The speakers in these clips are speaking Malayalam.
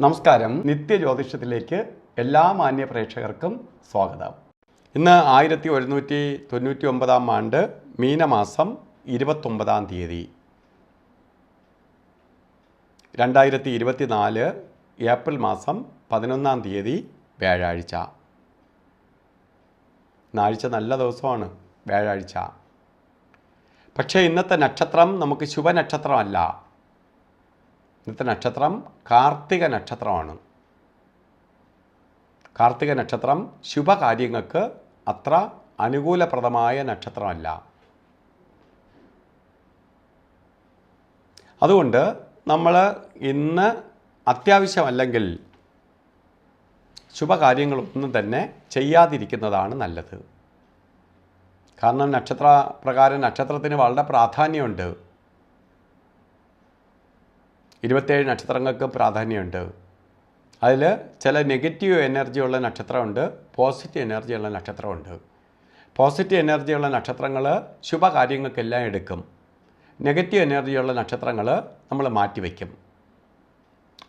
നമസ്കാരം. നിത്യജ്യോതിഷത്തിലേക്ക് എല്ലാ മാന്യ പ്രേക്ഷകർക്കും സ്വാഗതം. ഇന്ന് 1199 ആണ്ട് മീനമാസം 29 തീയതി 2024 ഏപ്രിൽ മാസം 11 തീയതി വ്യാഴാഴ്ച. നാഴ്ച നല്ല ദിവസമാണ് വ്യാഴാഴ്ച. പക്ഷേ ഇന്നത്തെ നക്ഷത്രം നമുക്ക് ശുഭനക്ഷത്രമല്ല. ഇന്നത്തെ നക്ഷത്രം കാർത്തിക നക്ഷത്രമാണ്. കാർത്തിക നക്ഷത്രം ശുഭകാര്യങ്ങൾക്ക് അത്ര അനുകൂലപ്രദമായ നക്ഷത്രമല്ല. അതുകൊണ്ട് നമ്മൾ ഇന്ന് അത്യാവശ്യമല്ലെങ്കിൽ ശുഭകാര്യങ്ങളൊന്നും തന്നെ ചെയ്യാതിരിക്കുന്നതാണ് നല്ലത്. കാരണം നക്ഷത്രപ്രകാരം നക്ഷത്രത്തിന് വളരെ പ്രാധാന്യമുണ്ട്. 27 നക്ഷത്രങ്ങൾക്ക് പ്രാധാന്യമുണ്ട്. അതിൽ ചില നെഗറ്റീവ് എനർജിയുള്ള നക്ഷത്രമുണ്ട്, പോസിറ്റീവ് എനർജിയുള്ള നക്ഷത്രമുണ്ട്. പോസിറ്റീവ് എനർജിയുള്ള നക്ഷത്രങ്ങൾ ശുഭകാര്യങ്ങൾക്കെല്ലാം എടുക്കും. നെഗറ്റീവ് എനർജിയുള്ള നക്ഷത്രങ്ങൾ നമ്മൾ മാറ്റിവെക്കും.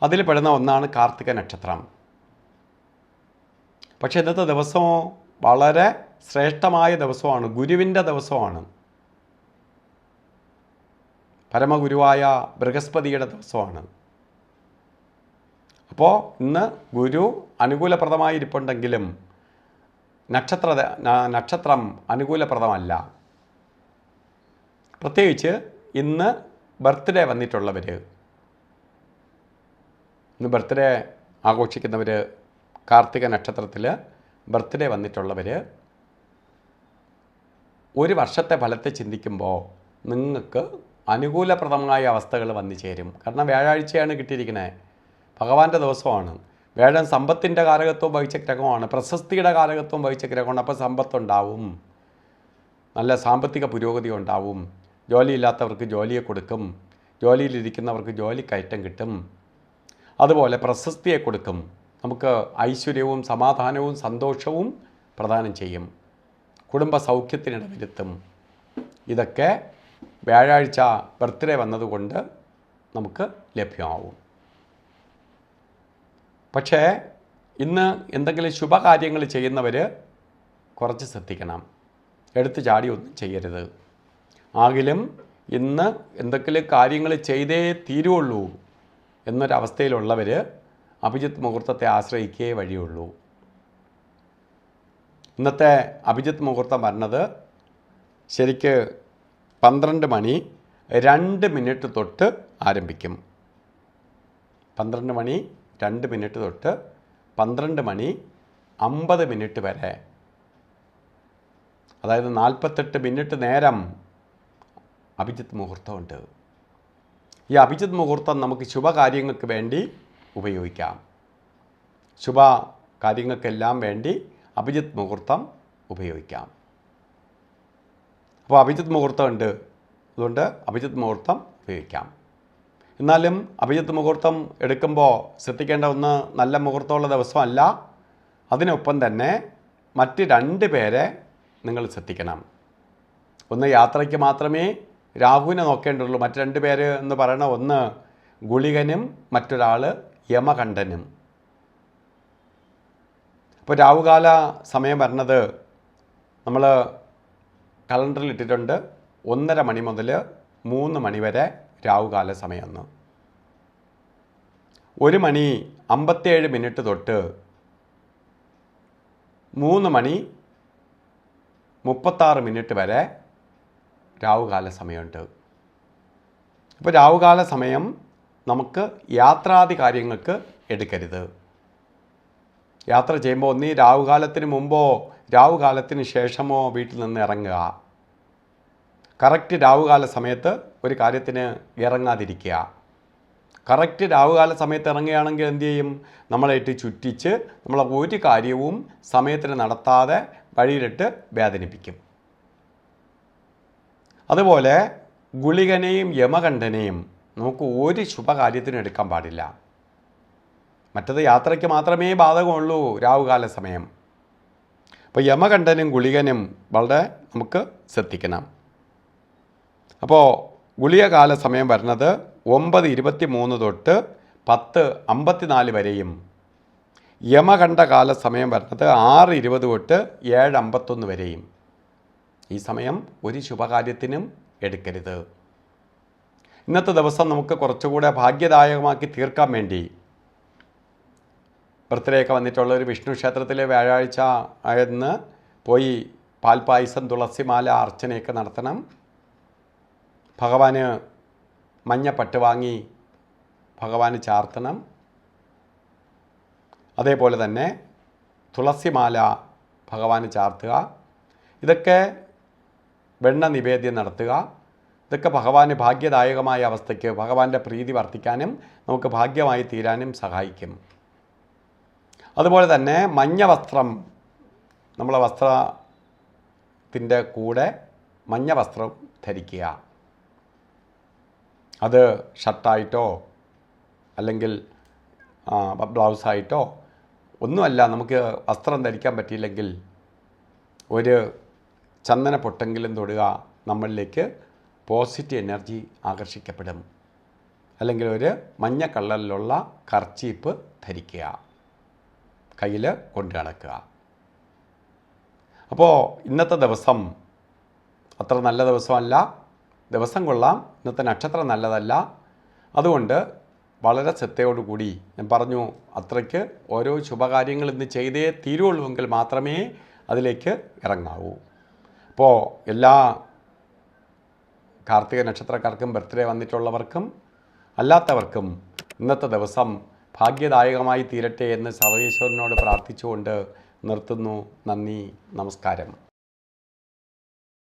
അതിൽ പെടുന്ന ഒന്നാണ് കാർത്തിക നക്ഷത്രം. പക്ഷേ ഇന്നത്തെ ദിവസമോ വളരെ ശ്രേഷ്ഠമായ ദിവസമാണ്, ഗുരുവിൻ്റെ ദിവസമാണ്. പരമഗുരുവായ ബൃഹസ്പതിയുടെ ദിവസമാണ്. അപ്പോൾ ഇന്ന് ഗുരു അനുകൂലപ്രദമായി ഇരിപ്പുണ്ടെങ്കിലും നക്ഷത്രം അനുകൂലപ്രദമല്ല. പ്രത്യേകിച്ച് ഇന്ന് ബർത്ത്ഡേ വന്നിട്ടുള്ളവർ, ഇന്ന് ബർത്ത്ഡേ ആഘോഷിക്കുന്നവർ, കാർത്തിക നക്ഷത്രത്തിൽ ബർത്ത്ഡേ വന്നിട്ടുള്ളവർ ഒരു വർഷത്തെ ഫലത്തെ ചിന്തിക്കുമ്പോൾ നിങ്ങൾക്ക് അനുകൂലപ്രദമായ അവസ്ഥകൾ വന്നു ചേരും. കാരണം വ്യാഴാഴ്ചയാണ് കിട്ടിയിരിക്കുന്നത്, ഭഗവാന്റെ ദിവസമാണ്. വ്യാഴം സമ്പത്തിൻ്റെ കാരകത്വം വഹിച്ച ഗ്രഹമാണ്, പ്രശസ്തിയുടെ കാരകത്വം വഹിച്ച ഗ്രഹമാണ്. അപ്പോൾ സമ്പത്തുണ്ടാവും, നല്ല സാമ്പത്തിക പുരോഗതി ഉണ്ടാവും. ജോലിയില്ലാത്തവർക്ക് ജോലിയെ കൊടുക്കും, ജോലിയിലിരിക്കുന്നവർക്ക് ജോലി കയറ്റം കിട്ടും. അതുപോലെ പ്രശസ്തിയെ കൊടുക്കും, നമുക്ക് ഐശ്വര്യവും സമാധാനവും സന്തോഷവും പ്രദാനം ചെയ്യും, കുടുംബ സൗഖ്യത്തിനിടവരുത്തും. ഇതൊക്കെ വ്യാഴാഴ്ച ബർത്ത്ഡേ വന്നതുകൊണ്ട് നമുക്ക് ലഭ്യമാവും. പക്ഷേ ഇന്ന് എന്തെങ്കിലും ശുഭകാര്യങ്ങൾ ചെയ്യുന്നവർ കുറച്ച് ശ്രദ്ധിക്കണം. എടുത്തു ചാടി ഒന്നും ചെയ്യരുത്. ആകിലും ഇന്ന് എന്തെങ്കിലും കാര്യങ്ങൾ ചെയ്തേ തീരുള്ളൂ എന്നൊരവസ്ഥയിലുള്ളവർ അഭിജിത്ത് മുഹൂർത്തത്തെ ആശ്രയിക്കേ വഴിയുള്ളൂ. ഇന്നത്തെ അഭിജിത്ത് മുഹൂർത്തം വരുന്നത് ശരിക്ക് 12 മണി 2 തൊട്ട് ആരംഭിക്കും. 12 മണി 2 തൊട്ട് 12 മണി 50 വരെ, അതായത് 48 നേരം അഭിജിത്ത് മുഹൂർത്തമുണ്ട്. ഈ അഭിജിത്ത് മുഹൂർത്തം നമുക്ക് ശുഭകാര്യങ്ങൾക്ക് വേണ്ടി ഉപയോഗിക്കാം. ശുഭ കാര്യങ്ങൾക്കെല്ലാം വേണ്ടി അഭിജിത്ത് മുഹൂർത്തം ഉപയോഗിക്കാം. അപ്പോൾ അഭിജിത്ത് മുഹൂർത്തം ഉണ്ട്, അതുകൊണ്ട് അഭിജിത്ത് മുഹൂർത്തം ഉപയോഗിക്കാം. എന്നാലും അഭിജിത്ത് മുഹൂർത്തം എടുക്കുമ്പോൾ ശ്രദ്ധിക്കേണ്ട ഒന്ന്, നല്ല മുഹൂർത്തമുള്ള ദിവസമല്ല. അതിനൊപ്പം തന്നെ മറ്റ് 2 പേരെ നിങ്ങൾ ശ്രദ്ധിക്കണം. ഒന്ന് യാത്രയ്ക്ക് മാത്രമേ രാഹുവിനെ നോക്കേണ്ടുള്ളൂ. മറ്റ് 2 പേര് എന്ന് പറയണ ഒന്ന് ഗുളികനും മറ്റൊരാൾ യമകണ്ഠനും. അപ്പോൾ രാഹുകാല സമയം വരുന്നത് നമ്മൾ കലണ്ടറിൽ ഇട്ടിട്ടുണ്ട്. 1:30 മണി മുതൽ 3 മണി വരെ രാഹുകാല സമയമെന്ന്. 1:57 തൊട്ട് 3:36 വരെ രാഹുകാല സമയമുണ്ട്. അപ്പോൾ രാഹുകാല സമയം നമുക്ക് യാത്രാദി കാര്യങ്ങൾക്ക് എടുക്കരുത്. യാത്ര ചെയ്യുമ്പോൾ ഒന്നീ രാഹുകാലത്തിന് മുമ്പോ രാഹുകാലത്തിന് ശേഷമോ വീട്ടിൽ നിന്ന് ഇറങ്ങുക. കറക്റ്റ് രാഹുകാല സമയത്ത് ഒരു കാര്യത്തിന് ഇറങ്ങാതിരിക്കുക. കറക്റ്റ് രാഹുകാല സമയത്ത് ഇറങ്ങുകയാണെങ്കിൽ എന്തു ചെയ്യും? നമ്മളായിട്ട് ചുറ്റിച്ച് നമ്മളെ ഒരു കാര്യവും സമയത്തിന് നടത്താതെ വഴിയിലിട്ട് വേദനിപ്പിക്കും. അതുപോലെ ഗുളികനെയും യമകണ്ഠനെയും നമുക്ക് ഒരു ശുഭകാര്യത്തിനും എടുക്കാൻ പാടില്ല. മറ്റത് യാത്രയ്ക്ക് മാത്രമേ ബാധകമുള്ളൂ രാഹുകാല സമയം. അപ്പോൾ യമകണ്ഠനും ഗുളികനും വളരെ നമുക്ക് ശ്രദ്ധിക്കണം. അപ്പോൾ ഗുളികകാല സമയം വരുന്നത് 9:23 തൊട്ട് 10:54 വരെയും യമകണ്ഠകാല സമയം വരുന്നത് 6:20 തൊട്ട് 7:51 വരെയും. ഈ സമയം ഒരു ശുഭകാര്യത്തിനും എടുക്കരുത്. ഇന്നത്തെ ദിവസം നമുക്ക് കുറച്ചുകൂടെ ഭാഗ്യദായകമാക്കി തീർക്കാൻ വേണ്ടി ബർത്ത്ഡേയൊക്കെ വന്നിട്ടുള്ള ഒരു വിഷ്ണു ക്ഷേത്രത്തിലെ വ്യാഴാഴ്ച ആയെന്ന് പോയി പാൽപ്പായസം തുളസിമാല അർച്ചനയൊക്കെ നടത്തണം. ഭഗവാന് മഞ്ഞപ്പട്ട് വാങ്ങി ഭഗവാന് ചാർത്തണം. അതേപോലെ തന്നെ തുളസിമാല ഭഗവാന് ചാർത്തുക. ഇതൊക്കെ വെണ്ണ നിവേദ്യം നടത്തുക. ഇതൊക്കെ ഭഗവാന് ഭാഗ്യദായകമായ അവസ്ഥയ്ക്ക് ഭഗവാന്റെ പ്രീതി വർദ്ധിക്കാനും നമുക്ക് ഭാഗ്യമായി തീരാനും സഹായിക്കും. അതുപോലെ തന്നെ മഞ്ഞ വസ്ത്രം, നമ്മളെ വസ്ത്രത്തിൻ്റെ കൂടെ മഞ്ഞ വസ്ത്രം ധരിക്കുക. അത് ഷർട്ടായിട്ടോ അല്ലെങ്കിൽ ബ്ലൗസായിട്ടോ ഒന്നുമല്ല. നമുക്ക് വസ്ത്രം ധരിക്കാൻ പറ്റിയില്ലെങ്കിൽ ഒരു ചന്ദന പൊട്ടെങ്കിലും തൊടുക. നമ്മളിലേക്ക് പോസിറ്റീവ് എനർജി ആകർഷിക്കപ്പെടും. അല്ലെങ്കിൽ ഒരു മഞ്ഞ കളറിലുള്ള കർച്ചീപ്പ് ധരിക്കുക, കയ്യിൽ കൊണ്ടു നടക്കുക. അപ്പോൾ ഇന്നത്തെ ദിവസം അത്ര നല്ല ദിവസമല്ല. ദിവസം കൊള്ളാം, ഇന്നത്തെ നക്ഷത്രം നല്ലതല്ല. അതുകൊണ്ട് വളരെ ശ്രദ്ധയോടുകൂടി ഞാൻ പറഞ്ഞു, അത്രയ്ക്ക് ഓരോ ശുഭകാര്യങ്ങൾ ഇന്ന് ചെയ്തേ തീരുള്ളൂവെങ്കിൽ മാത്രമേ അതിലേക്ക് ഇറങ്ങാവൂ. അപ്പോൾ എല്ലാ കാർത്തിക നക്ഷത്രക്കാർക്കും ബർത്ത്ഡേ വന്നിട്ടുള്ളവർക്കും അല്ലാത്തവർക്കും ഇന്നത്തെ ദിവസം ഭാഗ്യദായകമായി തീരട്ടെ എന്ന് സർവേശ്വരനോട് പ്രാർത്ഥിച്ചുകൊണ്ട് നിർത്തുന്നു. നന്ദി, നമസ്കാരം.